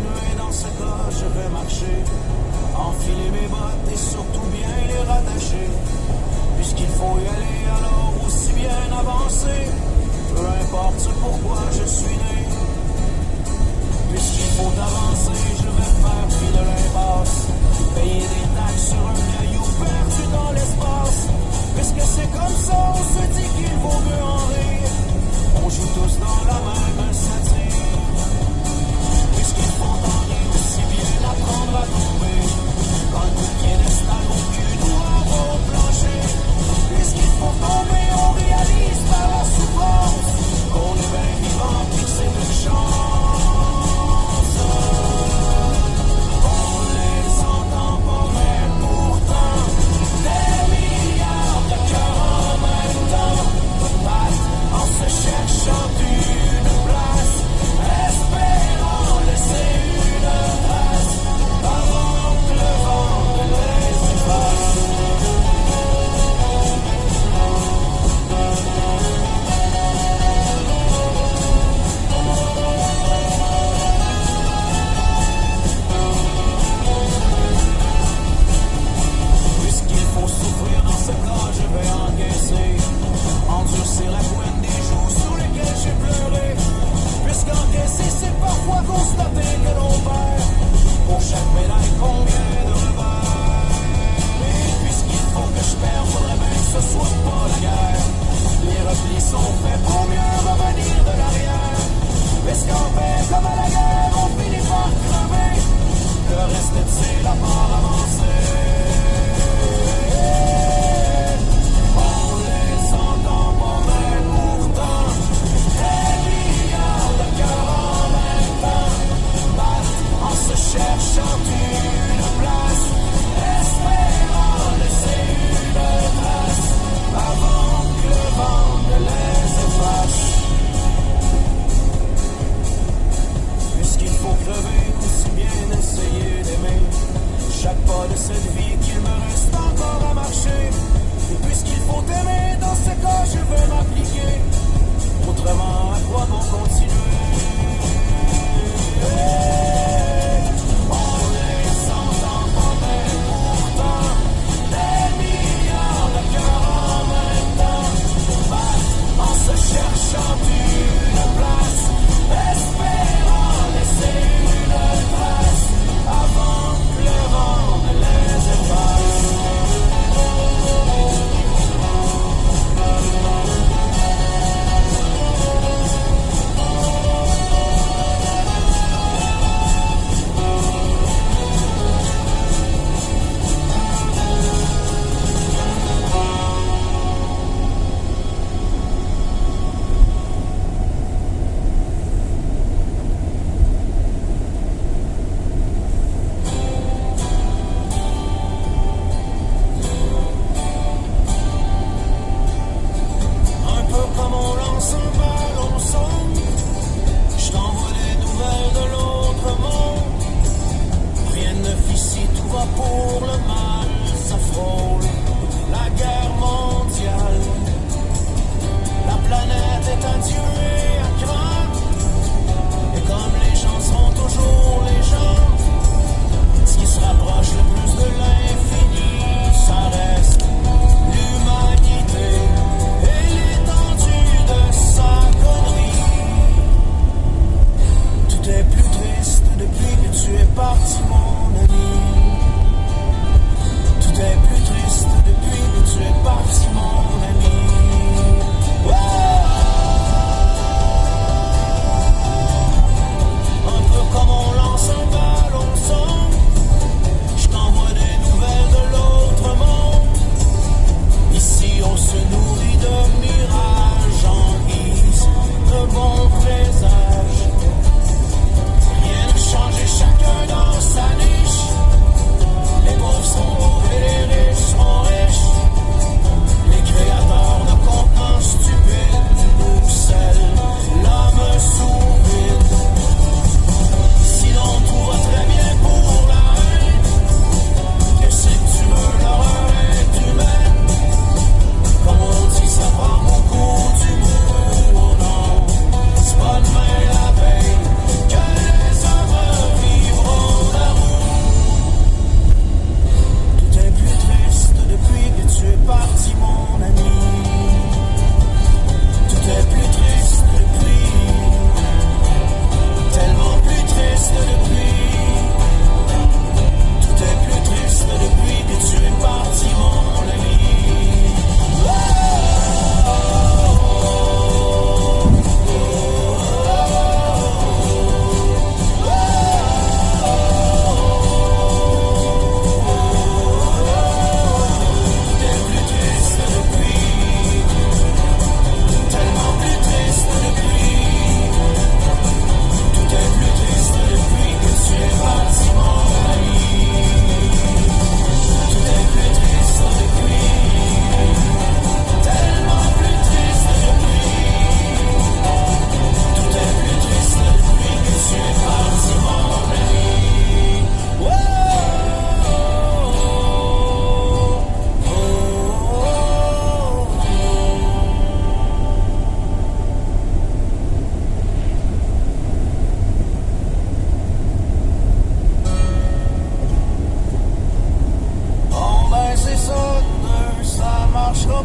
continuer dans ce cas, je vais marcher. Enfiler mes bottes et surtout bien les rattacher. Puisqu'il faut y aller, alors aussi bien avancer. Peu importe ce pourquoi je suis né. Puisqu'il faut avancer, je vais faire fi de l'impasse. Payer des taxes sur un caillou perdu dans l'espace. Puisque c'est comme ça, on se dit qu'il vaut mieux en rire. On joue tous dans la même satire. Puisqu'il faut en rire aussi bien apprendre à tomber. Quand le coup de piédestal au cul nous renvoie au plancher. Puisqu'il faut tomber, on réalise par la souffrance qu'on est bien vivant, puis que c'est une chance.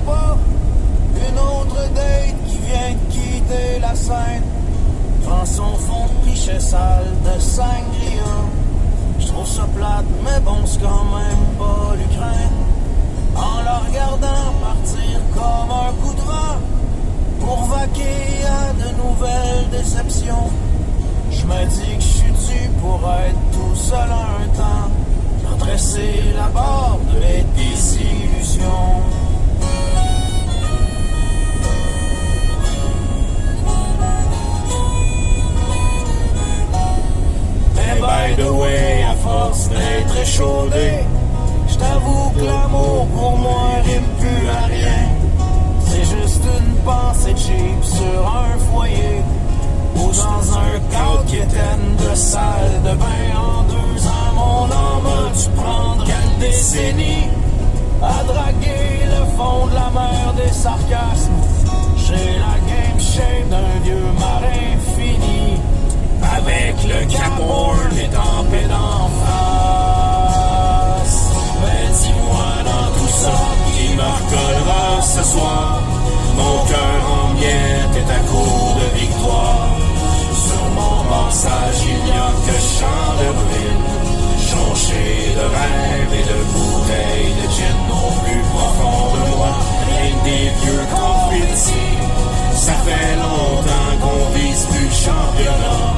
crois pas. Une autre date qui vient de quitter la scène prend son fond de pichet sale de sangria. J'trouve ça plate, mais bon, c'est quand même pas l'Ukraine. En la regardant partir comme un coup de vent pour vaquer à de nouvelles déceptions, je me dis que je suis dû pour être tout seul un temps, redresser la barre de mes désillusions. Mais by the way, à force d'être échaudé, j't'avoue que l'amour pour moi rime plus à rien. C'est juste une pensée cheap sur un foyer ou dans un cadre qui éteint de salle de bain. En 2 ans, mon âme, tu prendras quelle décennie à draguer le fond de la mer des sarcasmes. J'ai la game shape d'un vieux marin fini, avec le Cap Horn étampé d'en face. Mais dis-moi dans tout ça qui me recollera ce soir. Mon cœur en miettes est à court de victoire. Sur mon passage il n'y a que champs de ruines, jonchés de rêves et de bouteilles de gin. Au plus profond de moi, rien que des vieux confettis. Ça fait longtemps qu'on vise plus le championnat.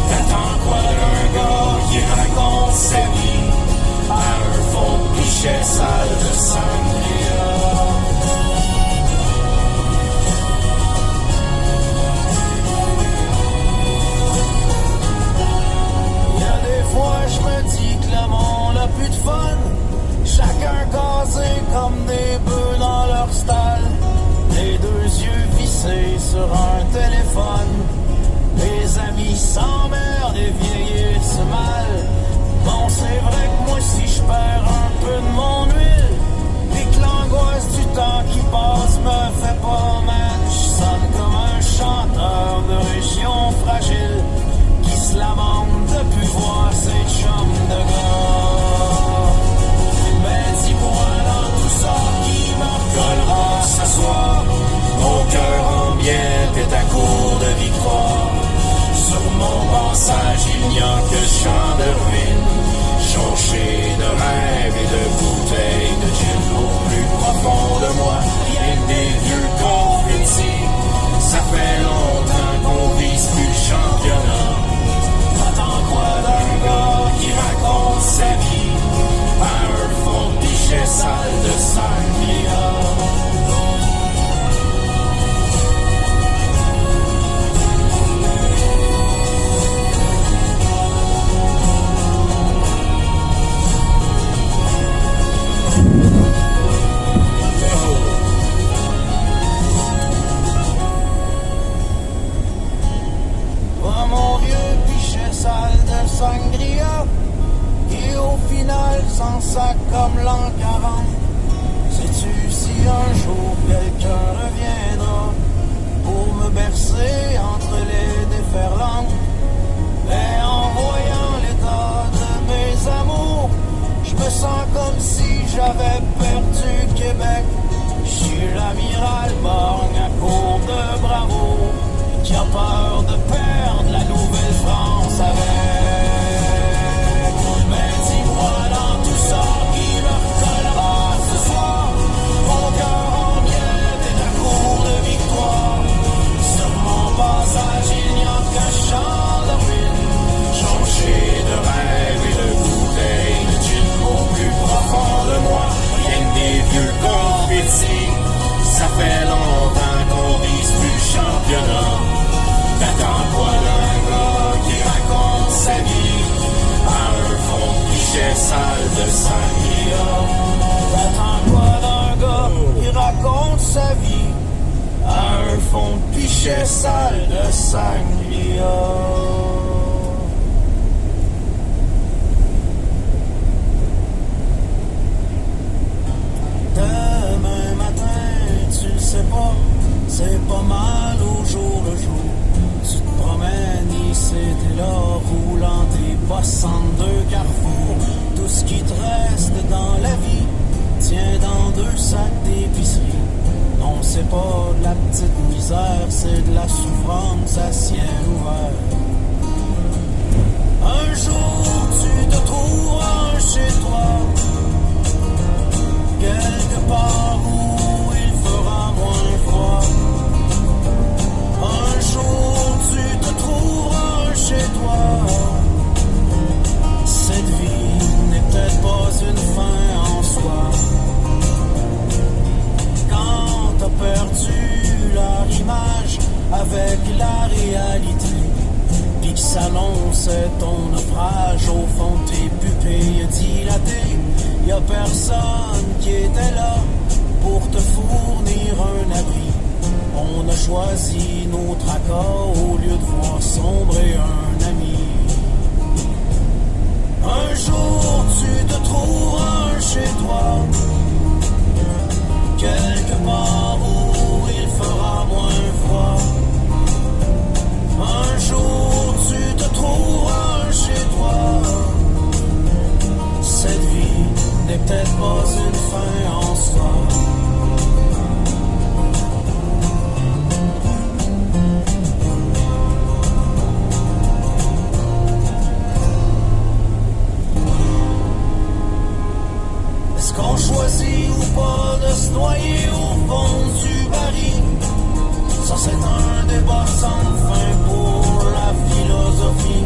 T'attends quoi d'un gars qui raconte sa vie à un fond de pichet sale de sangria? Y'a des fois je me dis que le monde a plus de fun, chacun casé comme des bœufs dans leur stall, les 2 yeux vissés sur un téléphone. Les amis s'emmerdent et vieillissent mal. Bon, c'est vrai que moi si je perds un peu de mon huile, et que l'angoisse du temps qui passe me fait pas mal. Je sonne comme un chanteur de région fragile qui se lamente de plus voir ses chums de gars. Mais dis-moi dans tout ça qui me recollera ce soir. Mon cœur en miettes est à court de victoire. Sur mon passage il n'y a que champs de ruines, jonchés de rêves et de bouteilles de gin. Au plus profond de moi, rien que des vieux confettis. Ça fait longtemps qu'on vise plus le championnat. T'attends quoi d'un gars qui raconte sa vie à un fond de pichet sale de sangria? Sangria, et au final sans sac comme l'an 40. Sais-tu si un jour quelqu'un reviendra pour me bercer entre les déferlantes? Mais en voyant l'état de mes amours, je me sens comme si j'avais perdu Québec. Je suis l'amiral borgne à court de bravoure, qui a peur de perdre la Nouvelle-France avec. Mais dis-moi dans tout ça qui me recollera ce soir. Mon cœur en miettes est à court de victoire. Sur mon passage il n'y a qu'un champ de ruines, jonchés de rêves et de bouteilles de gin. Au plus profond de moi, rien que des vieux confettis. Ça fait longtemps qu'on vise plus le championnat. T'attends quoi d'un gars qui raconte sa vie à un fond de pichet sale de sangria? T'attends quoi d'un gars qui raconte sa vie à un fond de pichet sale de sangria? Demain matin, tu le sais pas, c'est pas mal au jour le jour. Tu te promènes ici et là, roulant tes bosses en 2 carrefours. Tout ce qui te reste dans la vie, tient dans 2 sacs d'épicerie. Non, c'est pas de la petite misère, c'est de la souffrance à ciel ouvert. Un jour tu te trouveras chez toi, quelque part où il fera moins froid. Un jour tu te trouveras chez toi. Cette vie n'est peut-être pas une fin en soi. Quand t'as perdu l'arrimage avec la réalité, pis que s'annonce ton naufrage au fond de tes pupilles dilatées, y a personne qui était là pour te fournir un abri. On a choisi nos tracas au lieu de voir sombrer un ami. Un jour tu te trouveras chez toi, quelque part où il fera moins froid. Un jour tu te trouveras chez toi. Cette vie n'est peut-être pas une fin en soi. Est-ce qu'on choisit ou pas de se noyer au fond du baril? Ça c'est un débat sans fin pour la philosophie.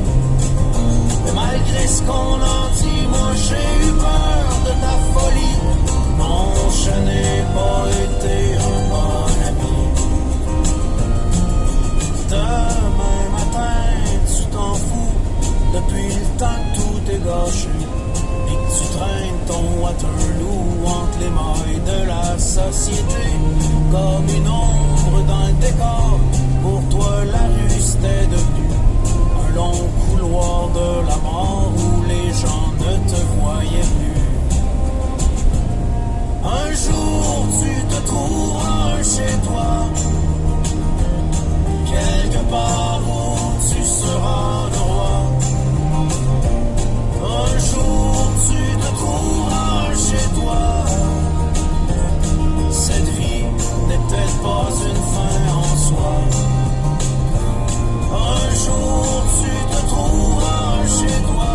Mais malgré ce qu'on en dit, moi j'ai eu peur de ta folie. Non, je n'ai pas été un bon ami. Demain matin, tu t'en fous depuis le temps que tout est gâché. Et que tu traînes ton Waterloo entre les mailles de la société. Comme une ombre dans le décor, pour toi la rue c'était devenu un long couloir de la mort où les gens ne te voyaient plus. Un jour tu te trouveras chez toi, quelque part où tu seras le roi. Un jour tu te trouveras chez toi. Cette vie n'est peut-être pas une fin en soi. Un jour tu te trouveras chez toi.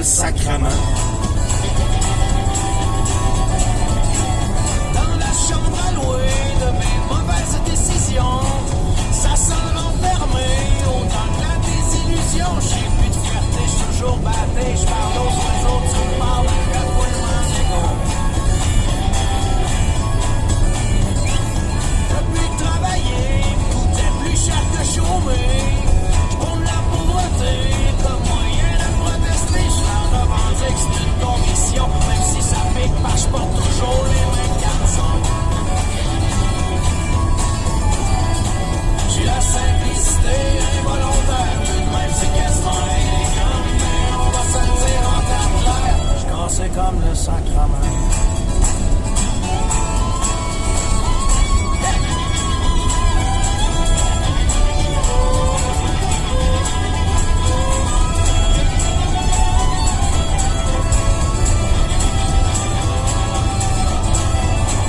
le sacrement. Dans la chambre allouée de mes mauvaises décisions, ça sent l'enfermé au-dedans de la désillusion. J'ai plus de fierté, j'suis toujours batté, j'parle aux oiseaux, tu me parles à refoulement d'égo. Depuis travailler, coûtait plus cher que chômer. J'prône la pauvreté comme moyen de protester. J'l'en revendique, c'est une conviction, même si ça pique, parce que j'porte toujours les mêmes garçons. J'ai la simplicité involontaire, tout de même c'est quasiment élégant, mais on va se le dire en termes clairs, j'cassais comme le sacrement.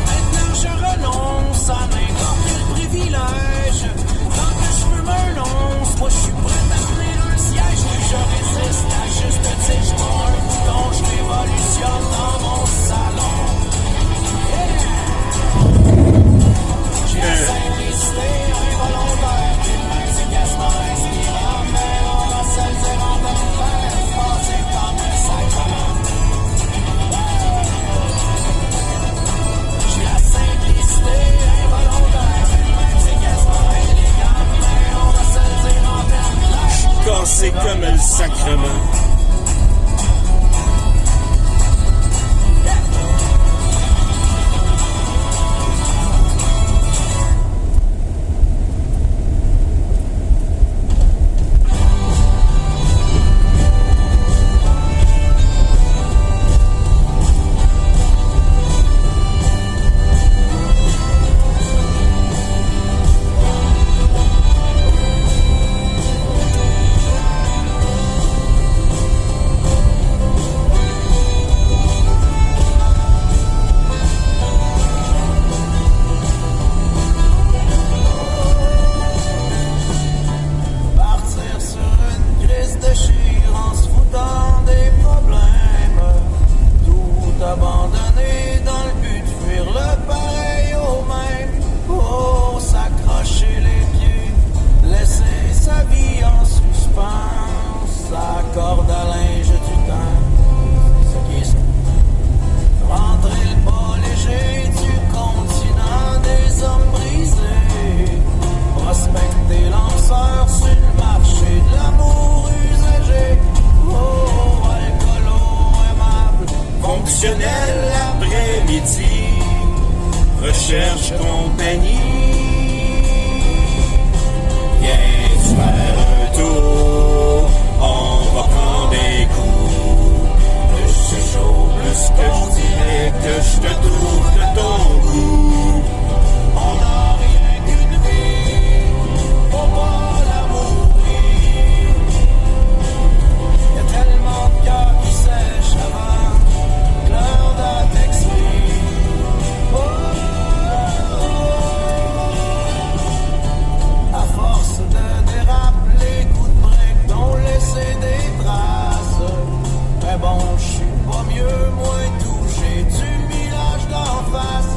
Maintenant je renonce à n'importe quel privilège. Tant que je fume un once, moi je suis prêt à tenir un siège. Oui, je résiste à juste dire je prends un bouton, je révolutionne dans mon salon. Yeah! J'ai la simplicité involontaire, puis même c'est quasiment inspirant, mais on va se le dire en temps clair, passer comme un sacrement. J'ai la simplicité involontaire, puis même c'est quasiment élégant, mais on va se le dire en termes clairs. Cassé comme le sacrement. Partir sur une crise de chire en se foutant des problèmes. Tout abandonner dans le but de fuir le pareil au même. Oh, s'accrocher les pieds, laisser sa vie en suspens. Sa corde à linge du temps. C'est ça qui est ça. Rentrer le pas léger du continent des hommes brisés. Prospecter lanceur sur le marché de l'amour usagé. Oh, alcoolo aimable, Fonctionnel l'après-midi, recherche compagnie. Viens faire un tour, on va prendre des coups. Plus c'est chaud, plus que je dirais que je te trouve de ton goût. on n'a rien qu'une vie, faut pas la mourir. Y'a tellement de cœurs qui sèchent avant que l'heure date expire. À force de dérape, les coups de break ont laissé des traces. Mais bon, je suis pas mieux, moins touché du village d'en face.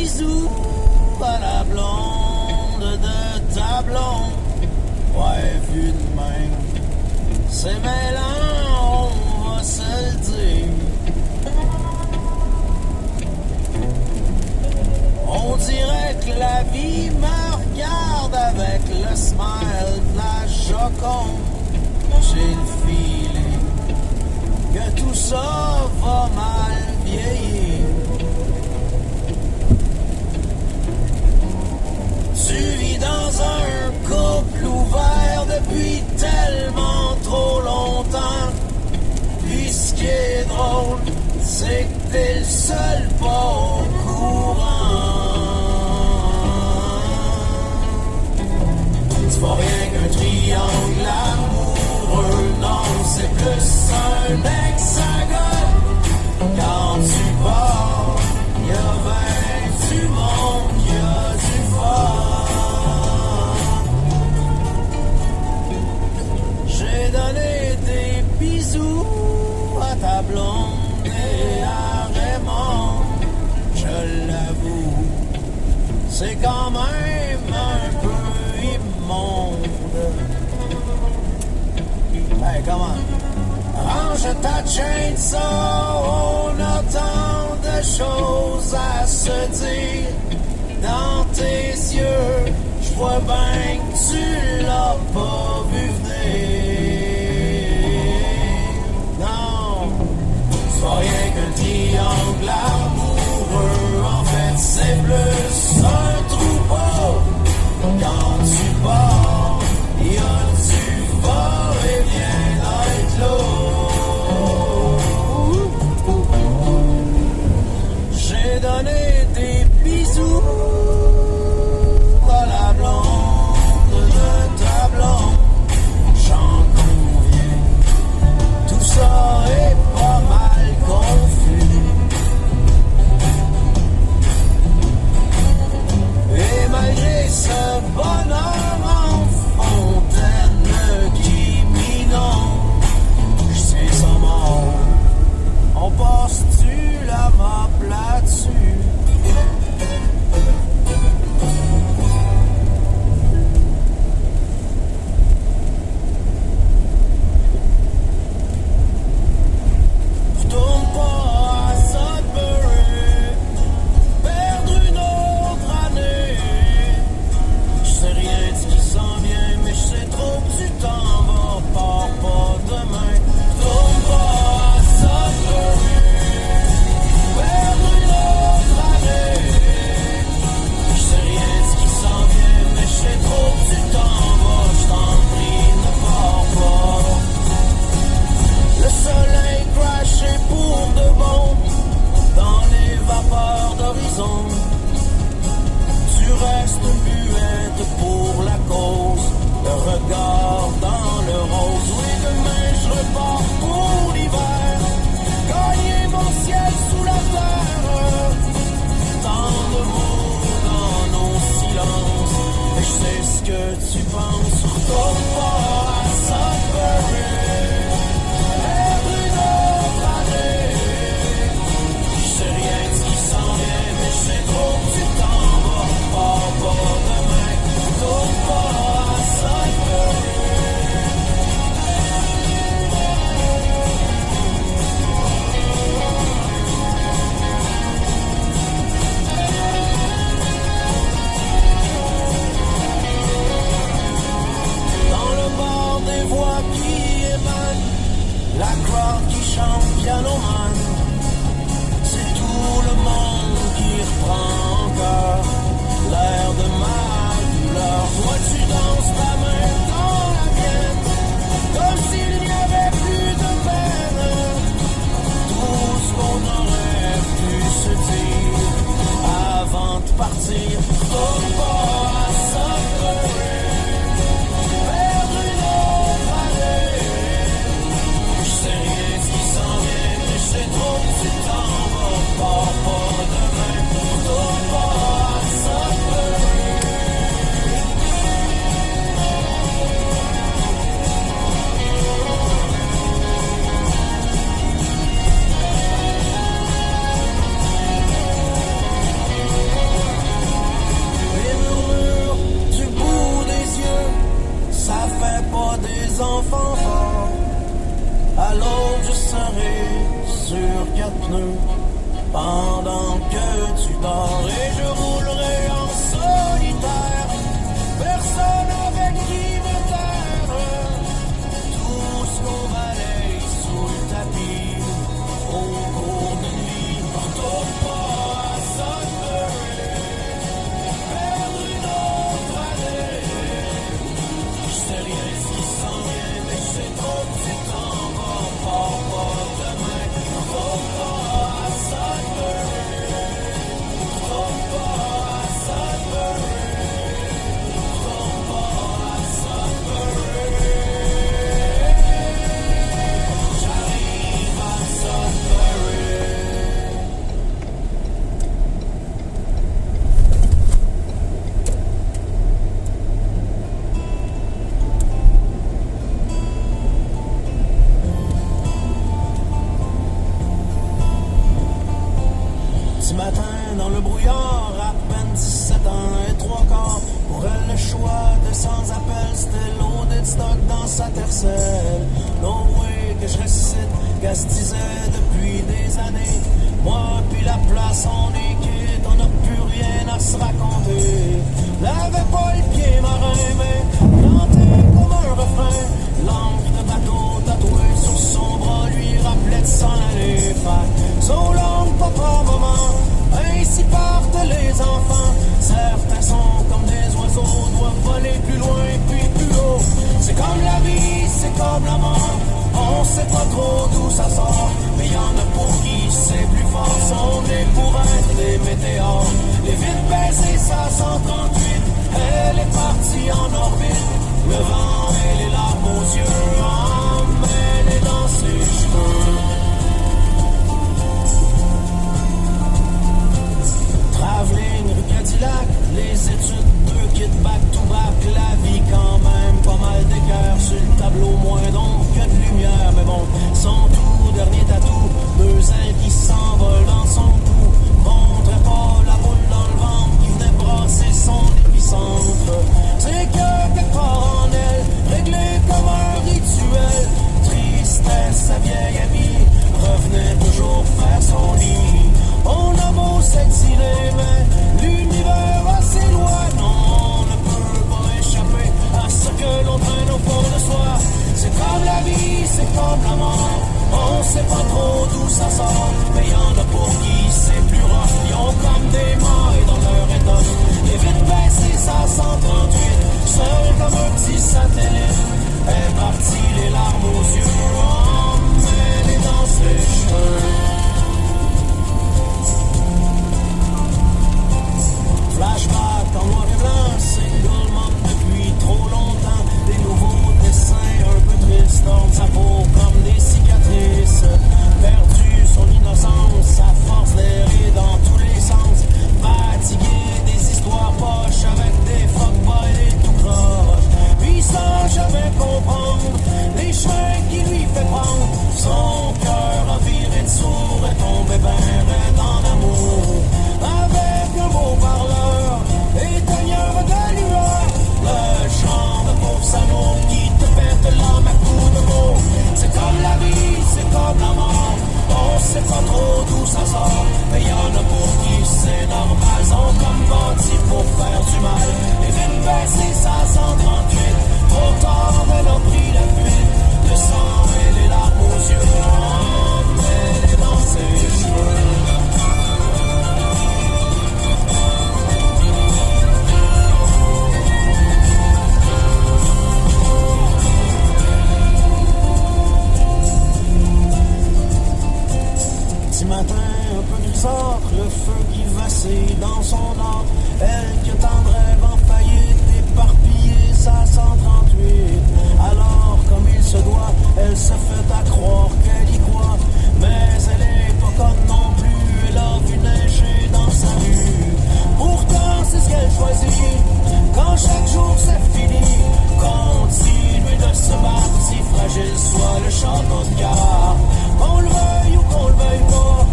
bisous à la blonde de ta blonde. Ouais, vu de même, c'est mêlant, on va se le dire. On dirait que la vie me regarde avec le smile de la Joconde. J'ai le feeling que tout ça va mal vieillir. Tu vis dans un couple ouvert depuis tellement trop longtemps. Puis ce qui est drôle, c'est que t'es le seul pas au courant. C'est pas rien qu'un triangle amoureux, non, c'est plus un hexagone. Quand tu pars, y'a ben du monde, y'a du fun. J'ai donné des bisous à ta blonde et à Raymond, je l'avoue, c'est quand même un peu immonde. Hey, come on. Range ta chainsaw, on a tant de choses à se dire. Dans tes yeux, j'vois bien que tu l'as pas vu venir. Non, c'est pas rien qu'un triangle amoureux, en fait c'est plus un troupeau. Quand tu pars, y'a du va-et-vient dans l'eau. J'ai donné des bisous à la blonde de ta blonde. J'en conviens, tout ça est pas mal confus. Et malgré ce bonheur en fontaine qui m'inonde, j'sais ça mort, on passe-tu la map là-dessus? Retourne pas à Sudbury, perdre une autre année. J'sais rien de ce qui s'en vient, mais j'sais trop que tu t'en vas, pars pas demain. Retourne pas à Sudbury, perdre une autre année. J'sais rien de ce qui s'en vient, mais j'sais trop que tu t'en vas, j't'en prie, ne pars pas. Le soleil crashé pour de bon dans les vapeurs d'horizon. Tu restes muette pour la cause, le regard dans le rose. Oui, demain je repars pour l'hiver, gagner mon ciel sous la terre. Tant de mots dans nos silences, et je sais ce que tu penses. Retourne pas à Sudbury, perdre une autre année. J'sais rien de ce qui s'en vient, mais j'sais trop que tu t'en vas, pars pas demain. Retourne pas à Sudbury. Dans le bord des voix qui émanent, la crowd qui chante piano-man, c'est tout le monde qui reprend encore l'air de ma douleur. Toi tu danses ta main dans la mienne, comme s'il n'y avait plus de peine. Tout ce qu'on aurait pu se dire avant de partir. Retourne pas à Sudbury, perdre une autre année. J'sais rien de ce qui s'en vient, mais j'sais trop pneus pendant que tu dors et je roulerai en solitaire. Personne avec qui me taire. Tout ce qu'on balaye sous le tapis au cours de nuit. Retourne pas à Sudbury, perdre une autre année. Je sais rien ce qui s'en vient, mais c'est trop petit temps. Pas demain. Retourne pas à Sudbury, retourne pas à Sudbury. Ce matin, dans le brouillard, à peine 17 ans et 3 quarts. Pour elle, le choix de sans appel, c'était loaded stock dans sa tercelle. No way que je ressuscite, gastisait depuis des années. Moi puis la place, on est quitte, on n'a plus rien à se raconter. L'avait pas le pied marin, mais planté comme un refrain. L'encre de bateau tatouée sur son bras lui rappelait de s'en aller. So long, papa, maman, ainsi partent les enfants. Certains sont comme des oiseaux, doivent voler plus loin puis plus haut. C'est comme la vie, c'est comme la mort. On sait pas trop d'où ça sort, mais y en a pour qui c'est plus fort. Sont nés pour être des météores. Les vides baissées, ça 138. Elle est partie en orbite. Le vent et les larmes aux yeux emmêlées dans ses cheveux. Travelling, rue Cadillac, les études, 2 kits back-to-back. La vie quand même, pas mal d'écart sur le tableau, moins d'ombre que de lumière. Mais bon, son tout dernier tatou, 2 ailes qui s'envolent dans son cou. Montrait pas la boule dans le ventre qui venait brasser son épicentre. C'est que quelque part en elle, réglé comme un rituel. Tristesse, sa vieille amie, revenait toujours faire son lit. On a beau s'exiler, mais l'univers a ses lois. Non, on ne peut pas échapper à ce que l'on traîne au fond de soi. C'est comme la vie, c'est comme la mort. On sait pas trop d'où ça sort, mais y en a pour qui c'est plus rough. Ils ont comme des mailles dans leur étoffe. Les vides baissées, ça 138. Seul comme un petit satellite, est parti les larmes aux yeux, emmêlées dans ses cheveux. Flashback en noir et blanc, single mom depuis trop longtemps. Des nouveaux dessins un peu tristes, ordent sa peau comme des cicatrices. Perdu son innocence, sa force d'errer dans tous les sens. Fatigué des histoires poches avec des fuckboys et tout croche. Puis sans jamais comprendre les chemins qui lui fait prendre. Son cœur a viré de sourd et tombé ben raide en amour. Avec un beau parleur et teigneur de lueur, le chant de pauvre salaud qui te pète l'âme à coups de mots. C'est comme la vie, c'est comme la mort. On sait pas trop d'où ça sort, mais y en a pour qui c'est normal. Sont comme bâtis pour faire du mal. Les vides baissées, ça 138. Trop tard, elle a pris la fuite. Le sang et les larmes aux yeux, emmêlées dans ses cheveux. Matin, un peu grisâtre, le feu qui vacille dans son âme. Elle qui a tant de rêves en faillite, éparpillée, ça 138. Alors, comme il se doit, elle se fait à croire qu'elle y croit. Mais elle est pas conne non plus, elle a vu neiger dans sa rue. Pourtant, c'est ce qu'elle choisit, quand chaque jour c'est fini. Continuer de se battre, si fragile soit le château de gare. Qu'on le veuille ou qu'on le veuille pas,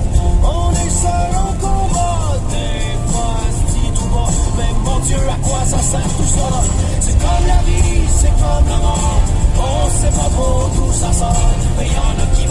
on est seul en combat. Des fois, se dit tout bas, mais mon Dieu, à quoi ça sert tout ça? C'est comme la vie, c'est comme la mort. On sait pas trop d'où ça sort, mais y en a qui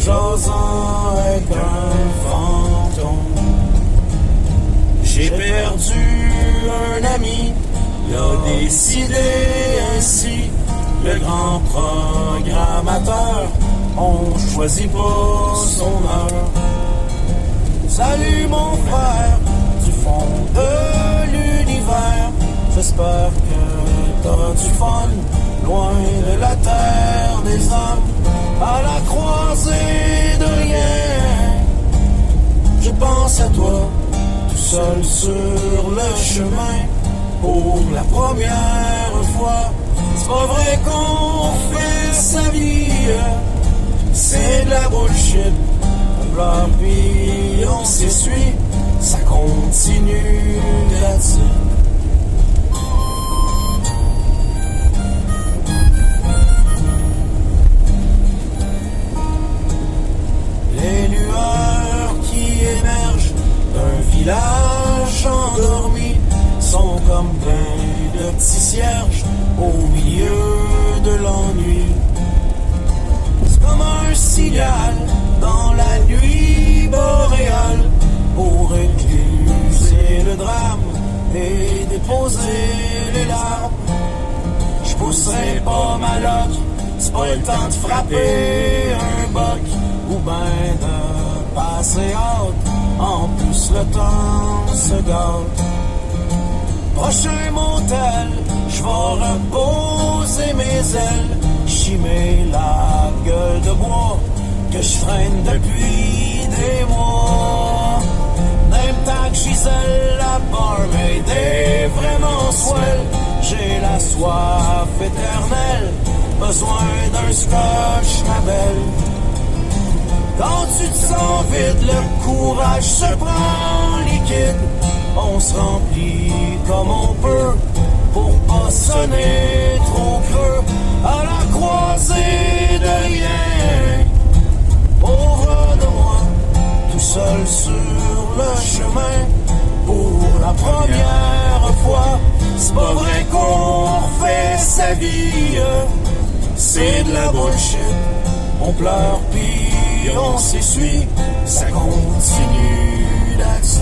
jasant avec un fantôme. J'ai perdu un ami, il a décidé ainsi. Le grand programmateur, on choisit pas son heure. Salut mon frère, du fond de l'univers, j'espère que t'as du fun, loin de la terre des hommes, à la croisée de rien. Je pense à toi, tout seul sur le chemin, pour la première fois. C'est pas vrai qu'on fait sa vie, c'est de la bullshit. On pleure puis on s'essuie, ça continue là-dessus. Les lueurs qui émergent d'un village endormi sont comme plein de petits cierges au milieu de l'ennui. C'est comme un cigale dans la nuit boréale pour écluser le drame et déposer les larmes. Je pousserai pas ma loque, c'est pas le temps de frapper un boc ou ben de passer haute, en plus le temps se gâte. Prochain motel, je vais reposer mes ailes, chimer la gueule de bois que je traîne depuis des mois. Même temps que Gisèle la barmaid est vraiment swell, j'ai la soif éternelle, besoin d'un scotch ma belle. Quand tu te sens vide, le courage se prend liquide. On se remplit comme on peut pour pas sonner trop creux à la croisée de rien. Pauvre de moi, tout seul sur le chemin pour la première fois. C'est pas vrai qu'on refait sa vie, c'est de la bullshit. On pleure puis on s'essuie, ça continue d'accès.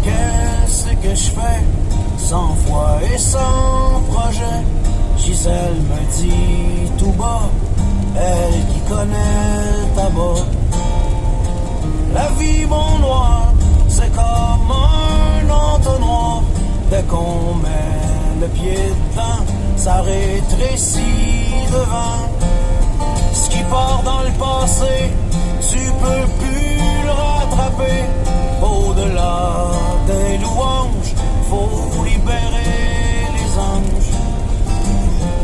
Qu'est-ce que je fais? 100 fois et sans projet. Gisèle me dit tout bas, elle qui connaît le tabac. La vie, mon noir, c'est comme un entonnoir. Dès qu'on met le pied dedans, ça rétrécit devant. Ce qui part dans le passé, tu peux plus le rattraper. Au-delà des louanges, faut libérer les anges.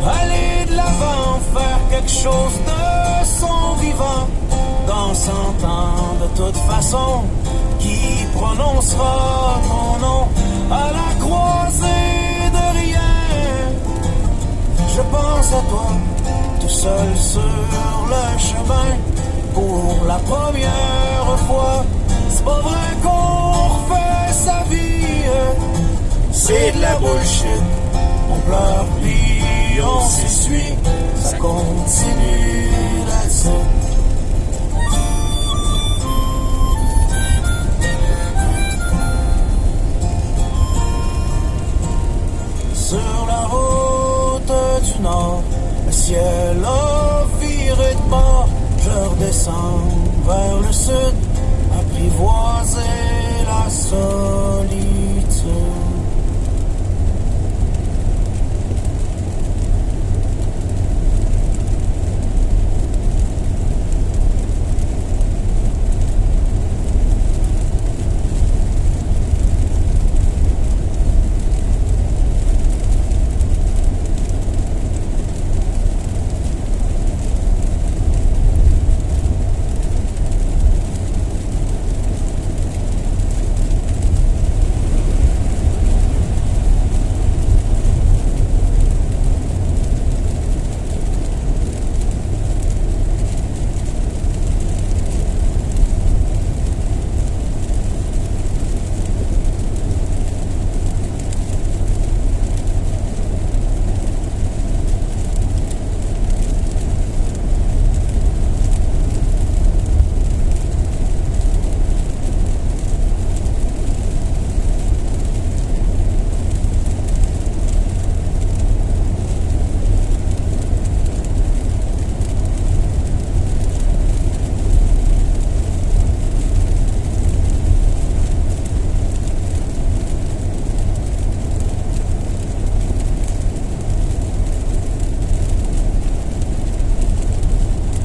Aller de l'avant, faire quelque chose de son vivant. Dans 100 ans, de toute façon, qui prononcera ton nom à la croisée de rien? Je pense à toi, tout seul sur le chemin, pour la première fois. C'est pas vrai qu'on refait sa vie, c'est de la bullshit. On pleure puis on s'essuie, ça continue là-dessus. Sur la route du nord, le ciel a viré de bord. Je redescends vers le sud, apprivoiser la solitude.